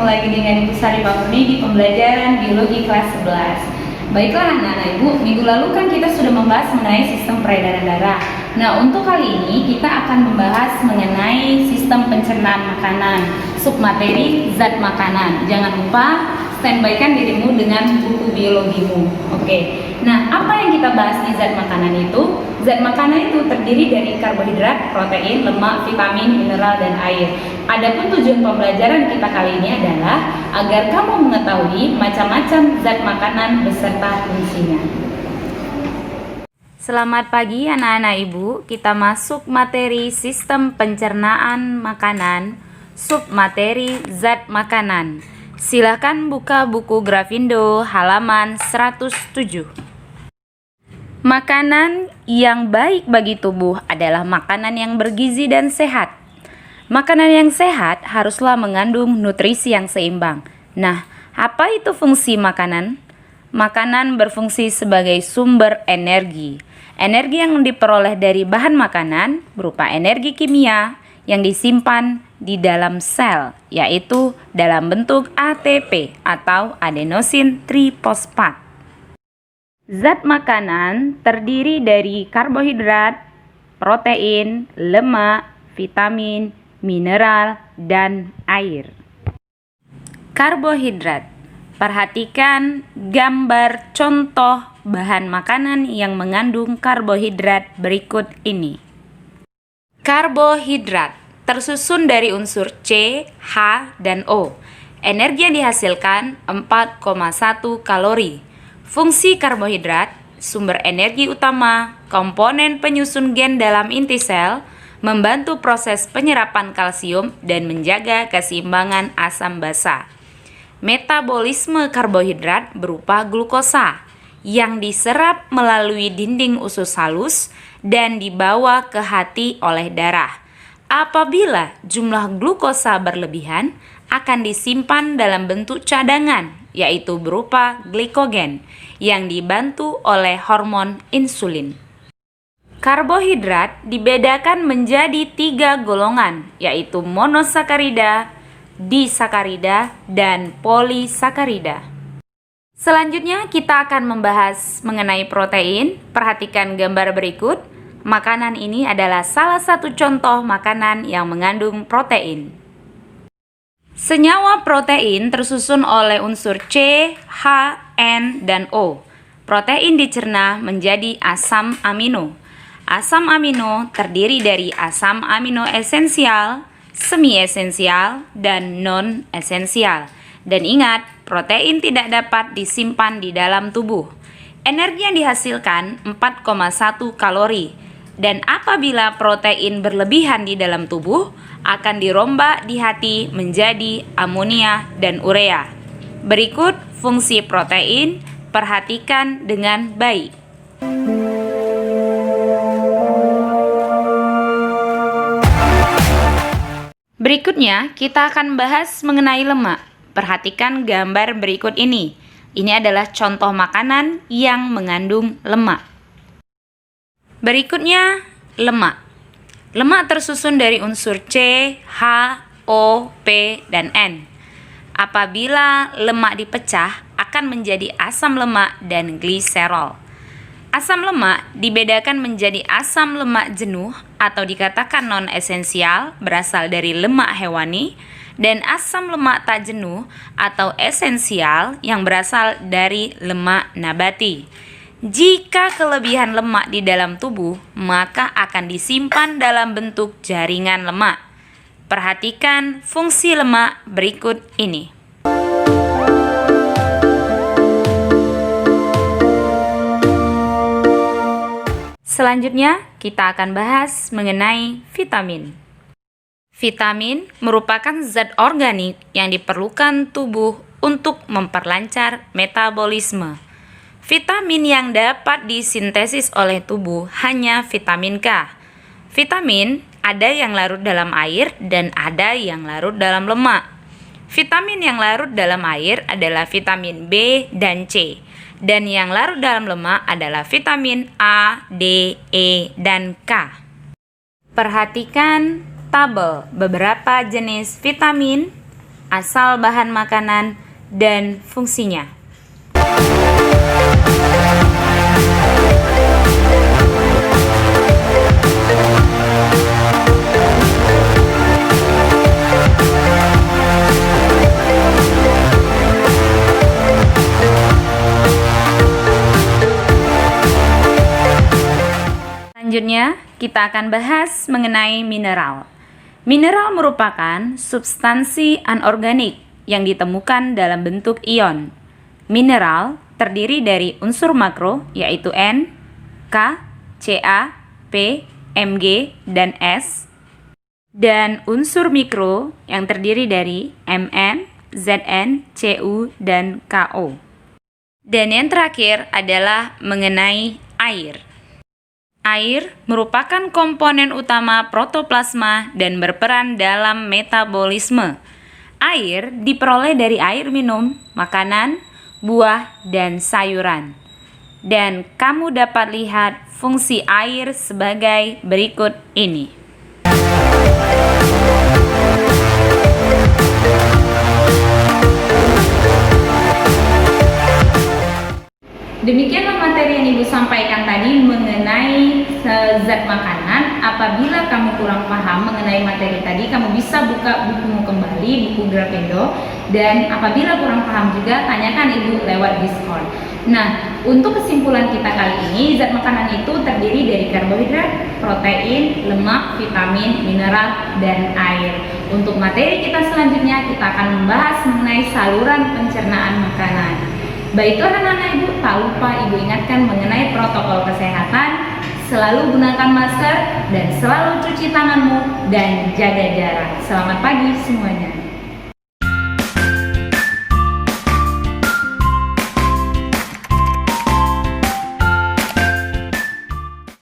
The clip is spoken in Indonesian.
lagi dengan Ibu Sari Pamurni di pembelajaran biologi kelas 11. Baiklah anak-anak Ibu, minggu lalu kan kita sudah membahas mengenai sistem peredaran darah. Nah, untuk kali ini kita akan membahas mengenai sistem pencernaan makanan, submateri zat makanan. Jangan lupa standby-kan dirimu dengan buku biologimu. Oke. Nah, apa yang kita bahas di zat makanan itu? Zat makanan itu terdiri dari karbohidrat, protein, lemak, vitamin, mineral, dan air. Adapun tujuan pembelajaran kita kali ini adalah agar kamu mengetahui macam-macam zat makanan beserta fungsinya. Selamat pagi anak-anak Ibu, kita masuk materi sistem pencernaan makanan, submateri zat makanan. Silakan buka buku Grafindo halaman 107. Makanan yang baik bagi tubuh adalah makanan yang bergizi dan sehat. Makanan yang sehat haruslah mengandung nutrisi yang seimbang. Nah, apa itu fungsi makanan? Makanan berfungsi sebagai sumber energi. Energi yang diperoleh dari bahan makanan berupa energi kimia yang disimpan di dalam sel, yaitu dalam bentuk ATP atau adenosin trifosfat. Zat makanan terdiri dari karbohidrat, protein, lemak, vitamin, mineral, dan air. Karbohidrat. Perhatikan gambar contoh bahan makanan yang mengandung karbohidrat berikut ini. Karbohidrat tersusun dari unsur C, H, dan O. Energi yang dihasilkan 4,1 kalori. Fungsi karbohidrat, sumber energi utama, komponen penyusun gen dalam inti sel, membantu proses penyerapan kalsium dan menjaga keseimbangan asam basa. Metabolisme karbohidrat berupa glukosa yang diserap melalui dinding usus halus dan dibawa ke hati oleh darah. Apabila jumlah glukosa berlebihan, akan disimpan dalam bentuk cadangan, yaitu berupa glikogen, yang dibantu oleh hormon insulin. Karbohidrat dibedakan menjadi 3 golongan, yaitu monosakarida, disakarida, dan polisakarida. Selanjutnya kita akan membahas mengenai protein. Perhatikan gambar berikut. Makanan ini adalah salah satu contoh makanan yang mengandung protein. Senyawa protein tersusun oleh unsur C, H, N, dan O. Protein dicerna menjadi asam amino. Asam amino terdiri dari asam amino esensial, semi-esensial, dan non-esensial. Dan ingat, protein tidak dapat disimpan di dalam tubuh. Energi yang dihasilkan 4,1 kalori. Dan apabila protein berlebihan di dalam tubuh, akan dirombak di hati menjadi amonia dan urea. Berikut fungsi protein, perhatikan dengan baik. Berikutnya, kita akan bahas mengenai lemak. Perhatikan gambar berikut ini. Ini adalah contoh makanan yang mengandung lemak. Berikutnya, lemak. Lemak tersusun dari unsur C, H, O, P, dan N. Apabila lemak dipecah, akan menjadi asam lemak dan gliserol. Asam lemak dibedakan menjadi asam lemak jenuh atau dikatakan non-esensial berasal dari lemak hewani, dan asam lemak tak jenuh atau esensial yang berasal dari lemak nabati. Jika kelebihan lemak di dalam tubuh, maka akan disimpan dalam bentuk jaringan lemak. Perhatikan fungsi lemak berikut ini. Selanjutnya, kita akan bahas mengenai vitamin. Vitamin merupakan zat organik yang diperlukan tubuh untuk memperlancar metabolisme. Vitamin yang dapat disintesis oleh tubuh hanya vitamin K. Vitamin ada yang larut dalam air dan ada yang larut dalam lemak. Vitamin yang larut dalam air adalah vitamin B dan C. Dan yang larut dalam lemak adalah vitamin A, D, E, dan K. Perhatikan tabel beberapa jenis vitamin asal bahan makanan, dan fungsinya. Selanjutnya, kita akan bahas mengenai mineral. Mineral merupakan substansi anorganik yang ditemukan dalam bentuk ion. Mineral terdiri dari unsur makro yaitu N, K, Ca, P, Mg, dan S, dan unsur mikro yang terdiri dari Mn, Zn, Cu, dan Ko. Dan yang terakhir adalah mengenai air. Air merupakan komponen utama protoplasma dan berperan dalam metabolisme. Air diperoleh dari air minum, makanan, buah, dan sayuran. Dan kamu dapat lihat fungsi air sebagai berikut ini. Demikianlah materi yang Ibu sampaikan tadi mengenai zat makanan. Apabila kamu kurang paham mengenai materi tadi, kamu bisa buka bukumu kembali, buku Grafendo. Dan apabila kurang paham juga, tanyakan Ibu lewat Discord. Nah, untuk kesimpulan kita kali ini, zat makanan itu terdiri dari karbohidrat, protein, lemak, vitamin, mineral, dan air. Untuk materi kita selanjutnya, kita akan membahas mengenai saluran pencernaan makanan. Baiklah anak-anak Ibu, tak lupa Ibu ingatkan mengenai protokol kesehatan, selalu gunakan masker, dan selalu cuci tanganmu, dan jaga jarak. Selamat pagi semuanya.